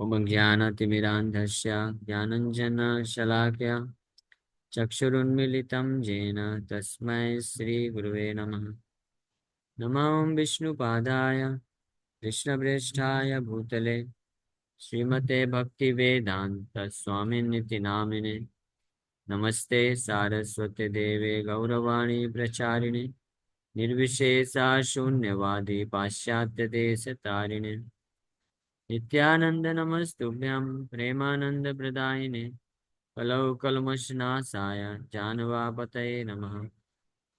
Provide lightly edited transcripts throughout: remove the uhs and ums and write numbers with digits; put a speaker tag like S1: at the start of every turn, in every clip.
S1: ओम ज्ञानतिमिरान्धस्य ज्ञानञ्जनशलाकया चक्षुरुन्मीलितं येन तस्मै श्रीगुरुवे नमः। नमो विष्णुपादाय कृष्णप्रेष्ठाय भूतले श्रीमते भक्तिवेदान्त स्वामिनिति नामिने। नमस्ते सारस्वते देवे गौरवाणी प्रचारिणे निर्विशेषा शून्यवादी पाश्चात्यदेशतारिणे। नित्यानंद नमस्तुभ्यं प्रेमानंद प्रदायिने कलौ कल्मषनाशाय जानवापतये नमः।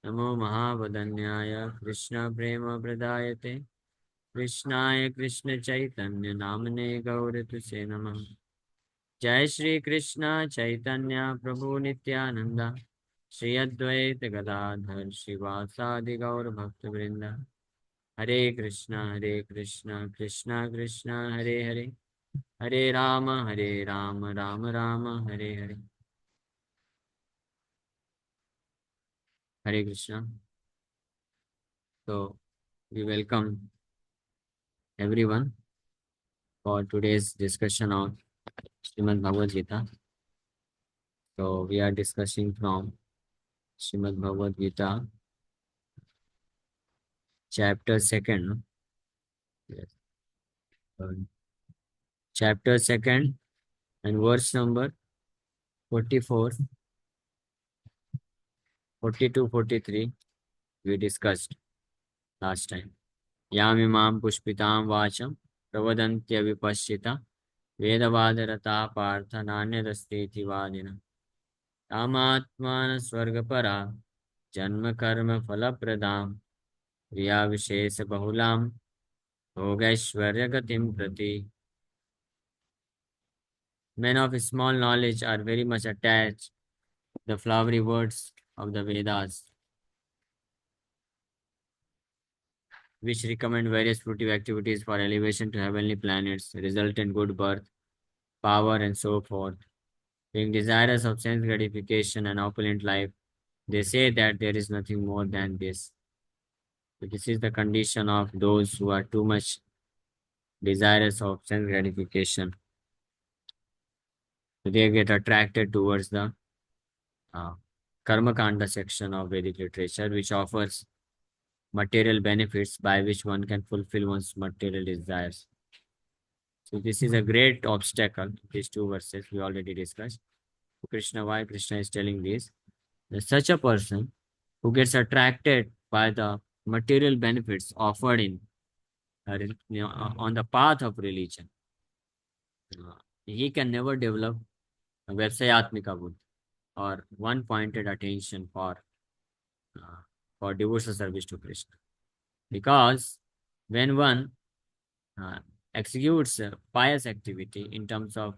S1: नमो महावदन्याय कृष्ण प्रेम प्रदायते कृष्णाय कृष्ण चैतन्य नामने गौरतुसे नमः। जय श्री कृष्ण चैतन्य प्रभु नित्यानंद श्री अद्वैत गदाधर श्रीवासादि गौर भक्तवृंद। हरे कृष्णा कृष्णा कृष्णा हरे हरे, हरे राम राम राम हरे हरे। हरे Krishna. So we welcome everyone for today's discussion on Srimad Bhagavad Gita. So we are discussing from Srimad Bhagavad Gita, chapter second. Yes. Chapter second and verse number 44, 42, 43 we discussed last time. यामिमां पुष्पितां वाचं प्रवदन्त्यविपश्चिता वेदवादरता पार्थ नान्यदस्तीति वादिनः। कामात्मान स्वर्गपरा जन्म कर्म फलप्रदां क्रियाविशेष बहुलां भोगैश्वर्य गतिं प्रति। Men of small knowledge are very much attached to the flowery words of the Vedas, which recommend various fruitive activities for elevation to heavenly planets, result in good birth, power, and so forth. Being desirous of sense gratification and opulent life, they say that there is nothing more than this. So this is the condition of those who are too much desirous of sense gratification. So they get attracted towards the Karma Kanda section of Vedic literature, which offers material benefits by which one can fulfill one's material desires. So this is a great obstacle. These two verses we already discussed. Krishna, why Krishna is telling this? That such a person who gets attracted by the material benefits offered on the path of religion, he can never develop a Vyavsayatmika buddhi or one-pointed attention for devotional service to Krishna. Because when one uh, executes pious activity in terms of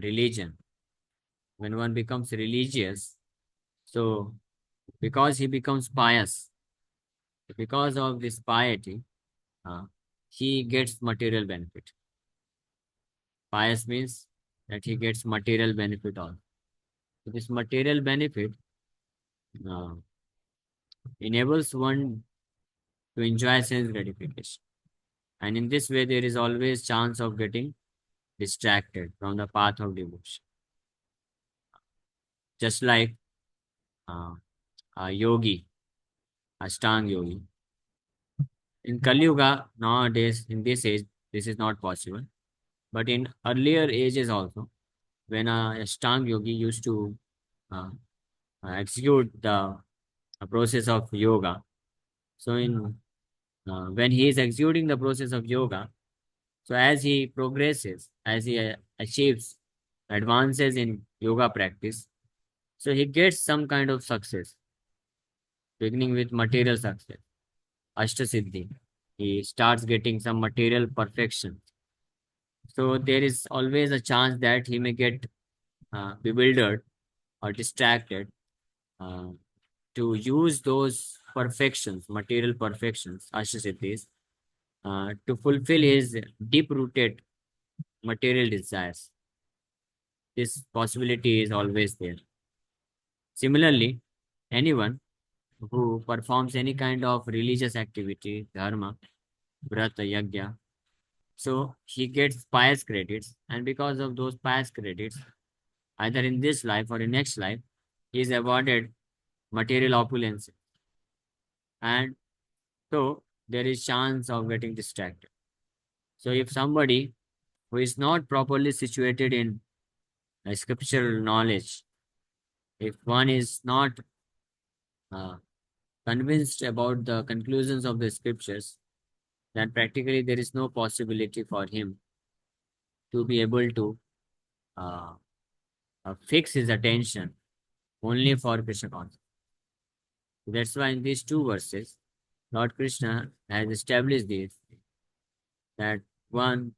S1: religion, when one becomes religious, so because he becomes pious, because of this piety, uh, he gets material benefit. Pious means that he gets material benefit also. So this material benefit uh, enables one to enjoy sense gratification. And in this way, there is always chance of getting distracted from the path of devotion. Just like a yogi, Ashtang yogi. In Kali Yuga, nowadays, in this age, this is not possible. But in earlier ages also, when a Ashtang yogi used to uh, execute the process of yoga, so when he is executing the process of yoga, so as he progresses, as he achieves advances in yoga practice, so he gets some kind of success, beginning with material success, Ashtasiddhi. He starts getting some material perfection. So there is always a chance that he may get bewildered or distracted uh, to use those perfections, material perfections, Ashtasiddhis, to fulfill his deep-rooted material desires. This possibility is always there. Similarly, anyone who performs any kind of religious activity, dharma, vrata, yajna, So he gets pious credits, and because of those pious credits, either in this life or in next life, he is awarded material opulence, and so there is chance of getting distracted. So if somebody who is not properly situated in scriptural knowledge, if one is not uh, convinced about the conclusions of the scriptures, then practically there is no possibility for him to be able to uh, fix his attention only for Krishna consciousness. That's why in these two verses, Lord Krishna has established this, that one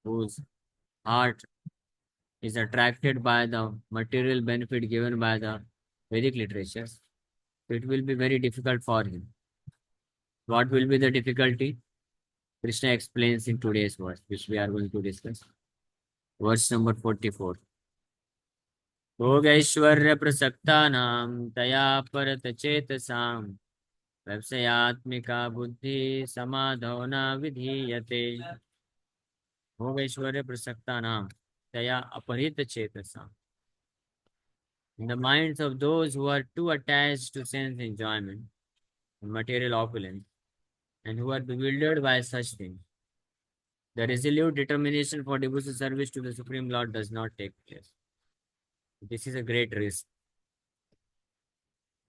S1: whose heart is attracted by the material benefit given by the Vedic literatures, it will be very difficult for him. What will be the difficulty? Krishna explains in today's verse, which we are going to discuss. Verse number 44. भोगैश्वर्य प्रसक्तानां तया परतचेतसां व्यवसायात्मिका बुद्धि समाधौ न विधीयते भोगैश्वर्य प्रसक्तानां तया अपहृतचेतसां. In the minds of those who are too attached to sense enjoyment and material opulence, and who are bewildered by such things, the resolute determination for devotional service to the Supreme Lord does not take place. This is a great risk.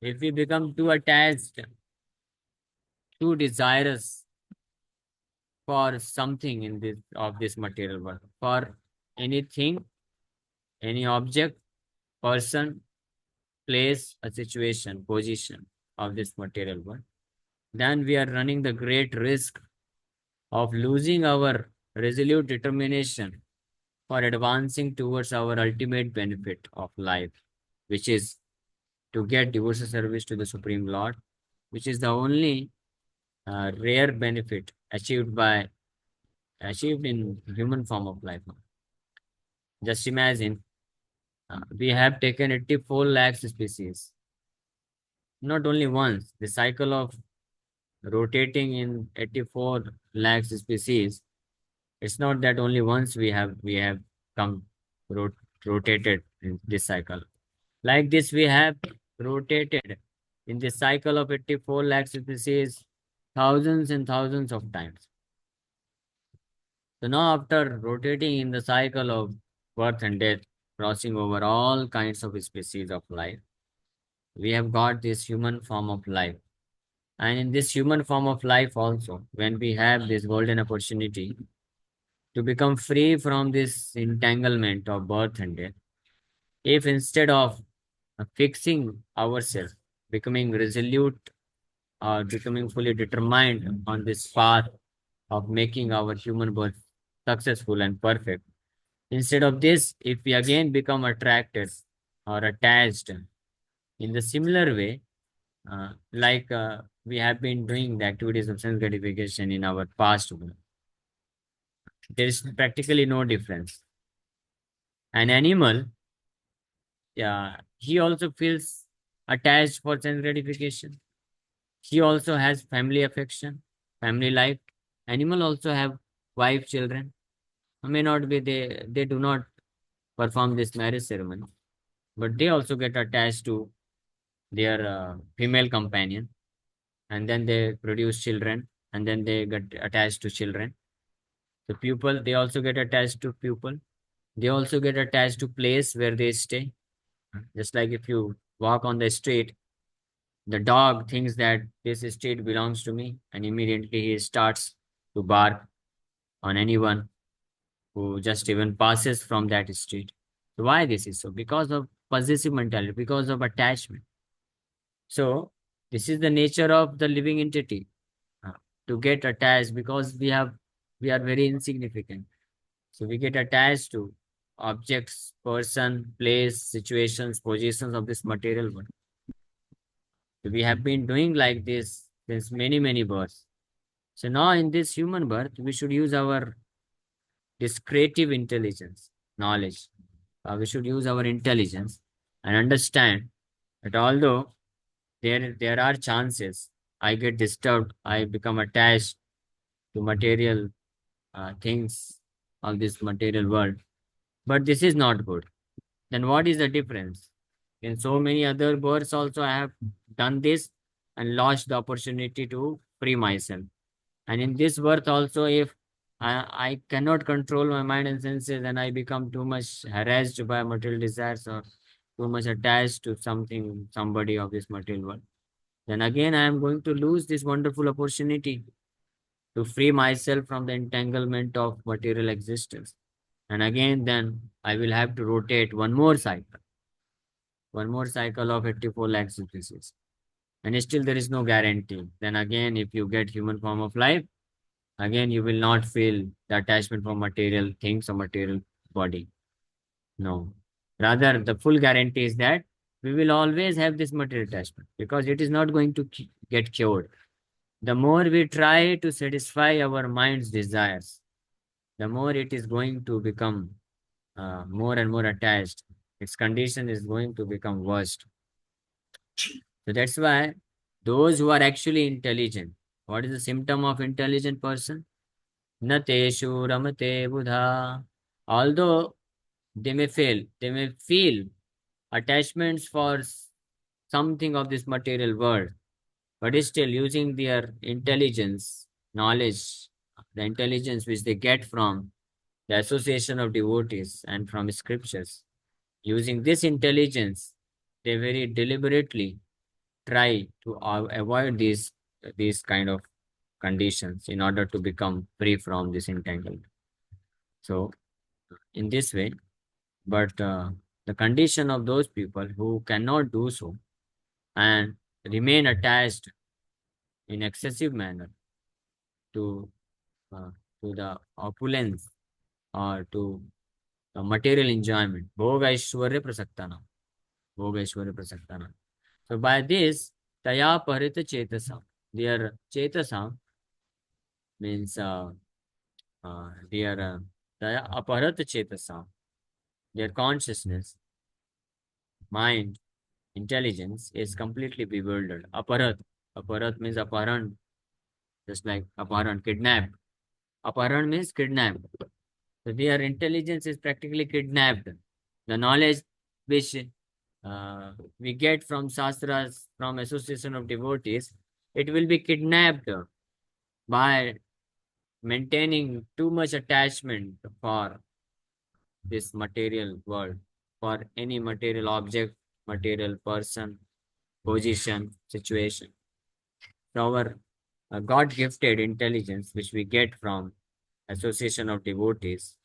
S1: If we become too attached, too desirous for something in this material world, for anything, any object, person, place, a situation, position of this material world, then we are running the great risk of losing our resolute determination for advancing towards our ultimate benefit of life, which is to get devotional service to the Supreme Lord, which is the only rare benefit achieved in human form of life. Just imagine, we have taken 84 lakhs species. Not only once, the cycle of rotating in 84 lakhs species, it's not that only once we have come rot- rotated in this cycle. Like this, we have rotated in the cycle of 84 lakh species thousands and thousands of times. So now, after rotating in the cycle of birth and death, crossing over all kinds of species of life, we have got this human form of life. And in this human form of life also, when we have this golden opportunity to become free from this entanglement of birth and death, if instead of fixing ourselves, becoming resolute or becoming fully determined on this path of making our human birth successful and perfect, instead of this, if we again become attracted or attached in the similar way, like we have been doing the activities of sense gratification in our past world, there is practically no difference. An animal, yeah, he also feels attached for sense gratification. He also has family affection, family life. Animal also have wife, children. May not be they do not perform this marriage ceremony, but they also get attached to their female companion, and then they produce children, and then they get attached to children. The pupil, they also get attached to pupil. They also get attached to place where they stay. Just like if you walk on the street, the dog thinks that this street belongs to me, and immediately he starts to bark on anyone who just even passes from that street. So why this is so? Because of possessive mentality, because of attachment. So this is the nature of the living entity, uh, to get attached, because we are very insignificant. So we get attached to objects, person, place, situations, positions of this material world. So we have been doing like this since many, many births. So now in this human birth, we should use our this creative intelligence, knowledge. We should use our intelligence and understand that although there are chances I get disturbed, I become attached to material things of this material world, but this is not good. Then what is the difference? In so many other births also I have done this and lost the opportunity to free myself. And in this birth also, if I cannot control my mind and senses and I become too much harassed by material desires or too much attached to something, somebody of this material world, then again I am going to lose this wonderful opportunity to free myself from the entanglement of material existence. And again, then I will have to rotate one more cycle of 84 lakh species. And still there is no guarantee. Then again, if you get human form of life, again you will not feel the attachment for material things or material body. No. Rather, the full guarantee is that we will always have this material attachment because it is not going to get cured. The more we try to satisfy our mind's desires, the more it is going to become more and more attached. Its condition is going to become worse. So that's why those who are actually intelligent, what is the symptom of intelligent person? Na teshu ramate buddha. Although they may feel attachments for something of this material world, but still using their intelligence, knowledge, the intelligence which they get from the association of devotees and from scriptures. Using this intelligence, they very deliberately try to avoid these kind of conditions in order to become free from this entanglement. So in this way, but the condition of those people who cannot do so and remain attached in excessive manner to uh, to the opulence or to material enjoyment, bhoga aishwarya prasaktana. So by this, taya parita chetasa, their chetasa means their taya aparata chetasa, their consciousness, mind, intelligence is completely bewildered. Aparat means aparan, just like aparan, kidnap. Aparan means kidnap. So their intelligence is practically kidnapped. The knowledge which we get from shastras, from association of devotees, it will be kidnapped by maintaining too much attachment for this material world, for any material object, material person, position, situation. So our God gifted intelligence, which we get from association of devotees,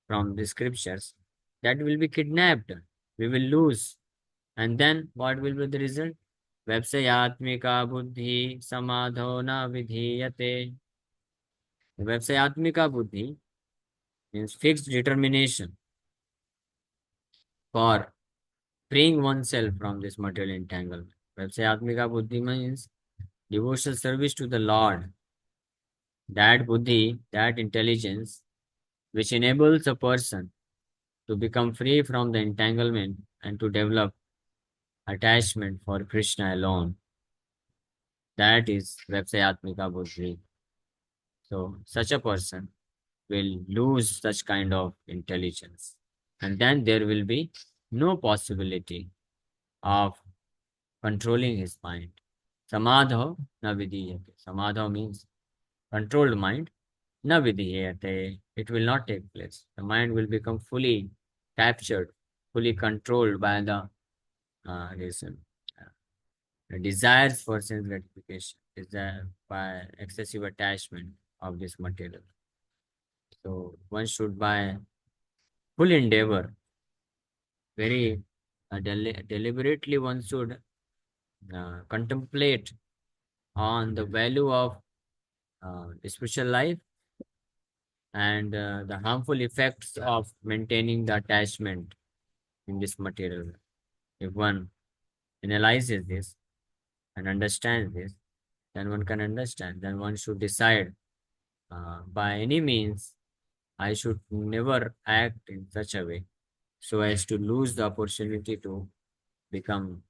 S1: from the scriptures, that will be kidnapped. We will lose. And then what will be the result? Vepsayatmika buddhi samadho na vidhiyate. Vepsayatmika buddhi means fixed determination for freeing oneself from this material entanglement. Vepsayatmika buddhi means devotional service to the Lord. That buddhi, that intelligence, which enables a person to become free from the entanglement and to develop attachment for Krishna alone. That is Vepsayatmika Buddhi. So such a person will lose such kind of intelligence. And then there will be no possibility of controlling his mind. Samadho na vidiyate. Samadho means controlled mind. Na vidiyate. It will not take place. The mind will become fully captured, fully controlled by reason. The desires for sense gratification is that by excessive attachment of this material. So one should by full endeavor, very deliberately one should contemplate on the value of spiritual life and the harmful effects of maintaining the attachment in this material. If one analyzes this and understands this, then one can understand. Then one should decide by any means I should never act in such a way so as to lose the opportunity to become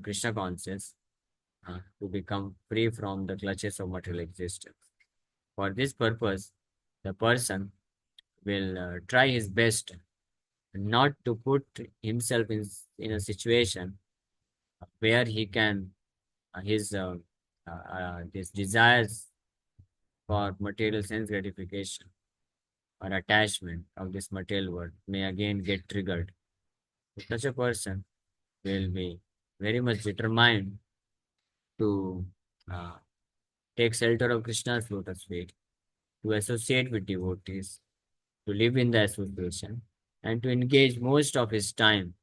S1: Krishna conscious, to become free from the clutches of material existence. For this purpose, the person will try his best not to put himself in a situation where he can his desires for material sense gratification or attachment of this material world may again get triggered. Such a person will be very much determined to uh, take shelter of Krishna's lotus feet, to associate with devotees, to live in the association, and to engage most of his time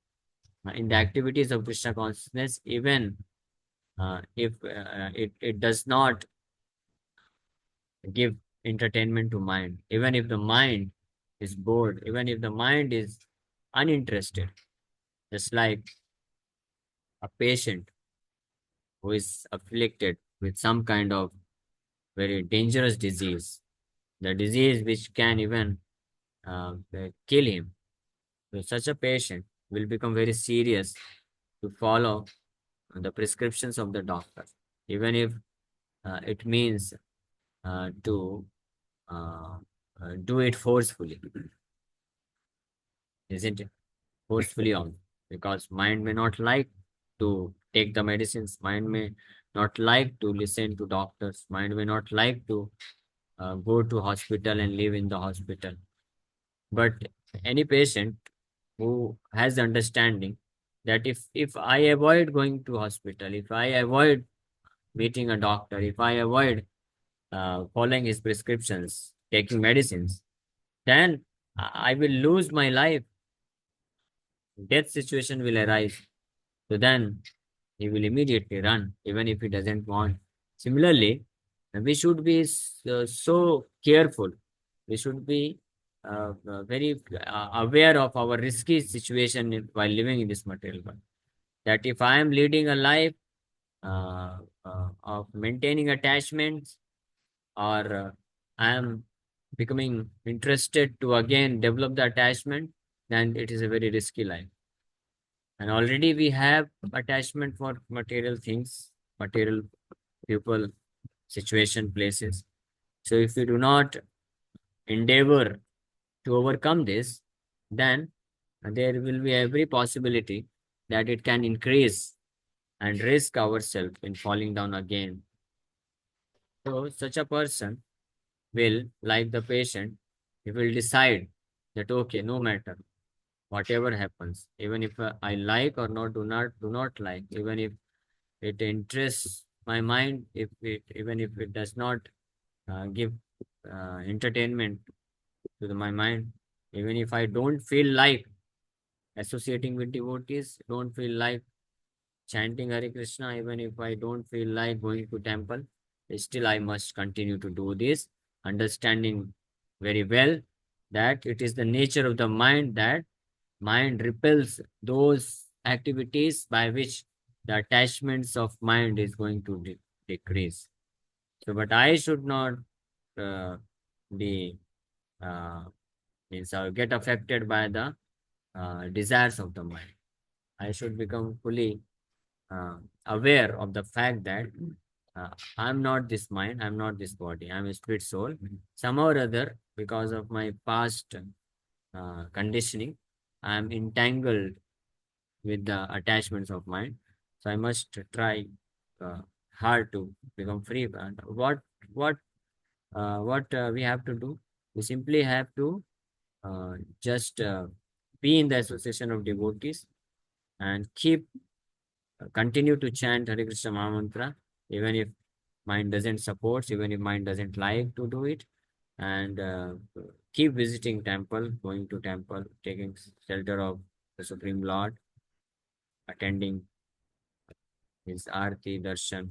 S1: in the activities of Krishna consciousness, even if it does not give entertainment to mind, even if the mind is bored, even if the mind is uninterested, just like a patient who is afflicted with some kind of very dangerous disease, the disease which can even kill him. So such a patient will become very serious to follow the prescriptions of the doctor, even if it means to uh, do it forcefully, isn't it? Forcefully on, because mind may not like to take the medicines, mind may not like to listen to doctors, mind may not like to go to hospital and live in the hospital. But any patient who has the understanding that if I avoid going to hospital, if I avoid meeting a doctor, if I avoid following his prescriptions, taking medicines, then I will lose my life. Death situation will arise. So then he will immediately run, even if he doesn't want. Similarly, we should be so careful. We should be very aware of our risky situation while living in this material world. That if I am leading a life of maintaining attachments, or I am becoming interested to again develop the attachment, then it is a very risky life. And already we have attachment for material things, material people, situation, places. So if we do not endeavor to overcome this, then there will be every possibility that it can increase and risk ourselves in falling down again. So such a person will, like the patient, he will decide that okay, no matter whatever happens, even if I like or not, do not like, even if it interests my mind, if it even if it does not give entertainment to my mind, even if I don't feel like associating with devotees, don't feel like chanting Hare Krishna, even if I don't feel like going to temple, still I must continue to do this, understanding very well that it is the nature of the mind that mind repels those activities by which the attachments of mind is going to decrease. So, but I should not uh, be uh, means or get affected by the desires of the mind. I should become fully aware of the fact that I'm not this mind, I'm not this body, I'm a spirit soul. Somehow or other, because of my past conditioning, I'm entangled with the attachments of mind. So I must try uh, hard to become free. And what what we have to do? We simply have to just be in the association of devotees and keep continue to chant Hare Krishna Mahamantra, even if mind doesn't support, even if mind doesn't like to do it, and keep visiting temple, going to temple, taking shelter of the Supreme Lord, attending his arti darshan.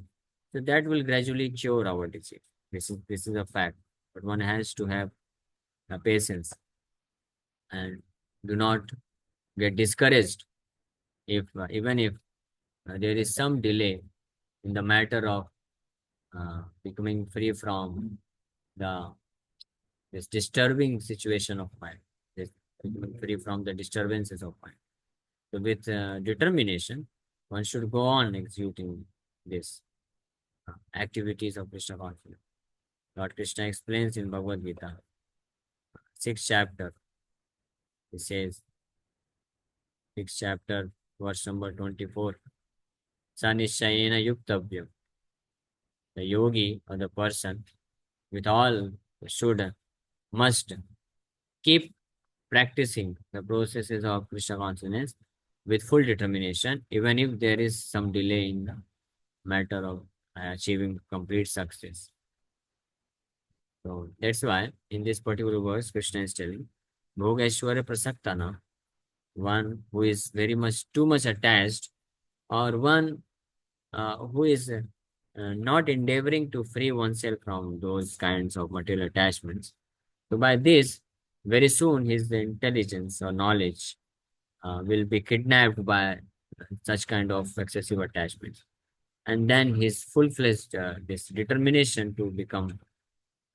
S1: So that will gradually cure our disease. This is a fact, but one has to have patience and do not get discouraged if even if there is some delay in the matter of becoming free from the this disturbing situation of mind, this becoming free from the disturbances of mind. So with determination, one should go on executing this activities of Krishna consciousness. Lord Krishna explains in Bhagavad Gita sixth chapter. It says, sixth chapter, verse number 24. Sanishayena yuktavyam. The yogi or the person with all should must keep practicing the processes of Krishna consciousness with full determination, even if there is some delay in the matter of achieving complete success. So that's why in this particular verse, Krishna is telling, Bhogeshwara Prasaktana, one who is very much too much attached, or one who is not endeavoring to free oneself from those kinds of material attachments. So by this, very soon his intelligence or knowledge will be kidnapped by such kind of excessive attachments. And then his full-fledged this determination to become,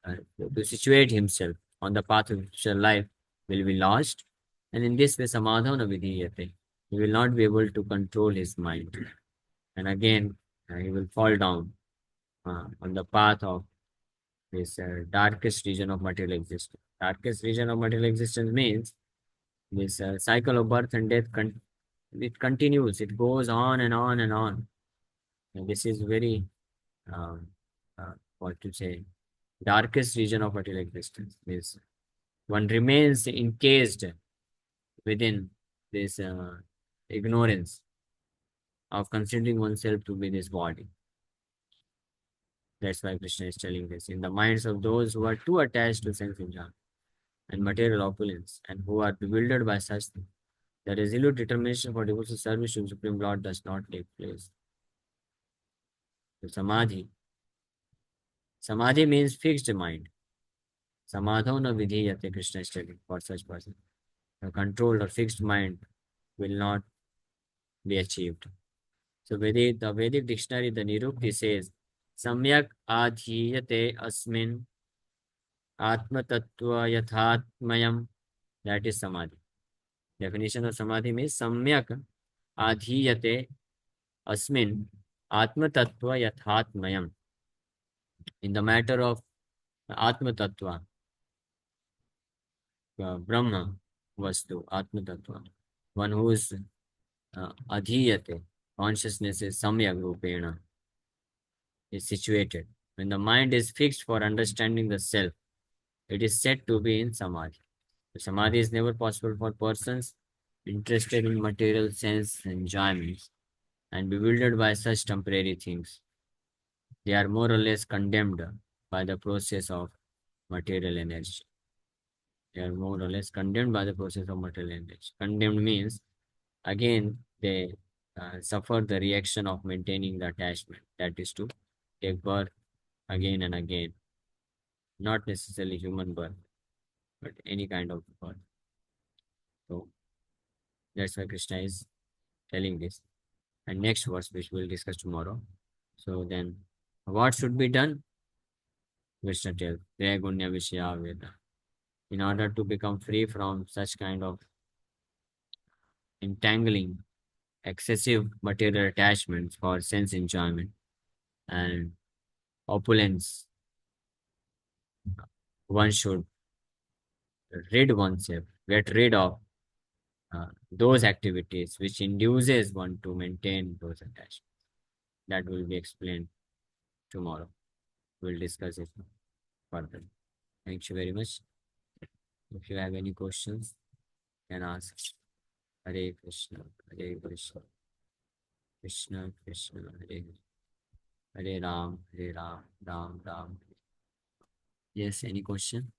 S1: uh, to situate himself on the path of spiritual life will be lost. And in this way, samadhana vidhiyate, he will not be able to control his mind. And again, he will fall down on the path of this darkest region of material existence. Darkest region of material existence means this cycle of birth and death, it continues, it goes on and on and on. And this is very, um, what to say, darkest region of material existence. Means one remains encased within this ignorance of considering oneself to be this body. That's why Krishna is telling this. In the minds of those who are too attached to sense enjoyment and material opulence, and who are bewildered by such things, the resolute determination for devotional service to Supreme Lord does not take place. So samadhi means fixed mind. Samadho na vidhiyate, Krishna is telling for such person. A controlled or fixed mind will not be achieved. So the Vedic dictionary, the Nirukti says, Samyak adhiyate asmin atma tattva yathatmayam. That is samadhi. Definition of samadhi means samyak adhiyate asmin atma tattva yathatmayam. In the matter of atma tattva, Brahma vastu, atma tattva, one who is adhiyate, consciousness is samyak rupena, is situated. When the mind is fixed for understanding the self, it is said to be in samadhi. So samadhi is never possible for persons interested in material sense enjoyments and bewildered by such temporary things. They are more or less condemned by the process of material energy. They are more or less condemned by the process of material energy. Condemned means, again, they suffer the reaction of maintaining the attachment. That is to take birth again and again. Not necessarily human birth, but any kind of birth. So that's why Krishna is telling this. And next verse, which we'll discuss tomorrow. So then, what should be done? Krishna tells, Gunya Vishya Veda. In order to become free from such kind of entangling, excessive material attachments for sense enjoyment and opulence, one should get rid of those activities which induces one to maintain those attachments. That will be explained tomorrow. We'll discuss it further. Thank you very much. If you have any questions, you can ask. Hare Krishna, Hare Krishna, Krishna Krishna, Hare Hare, Ram, Ram Ram. Yes, any question?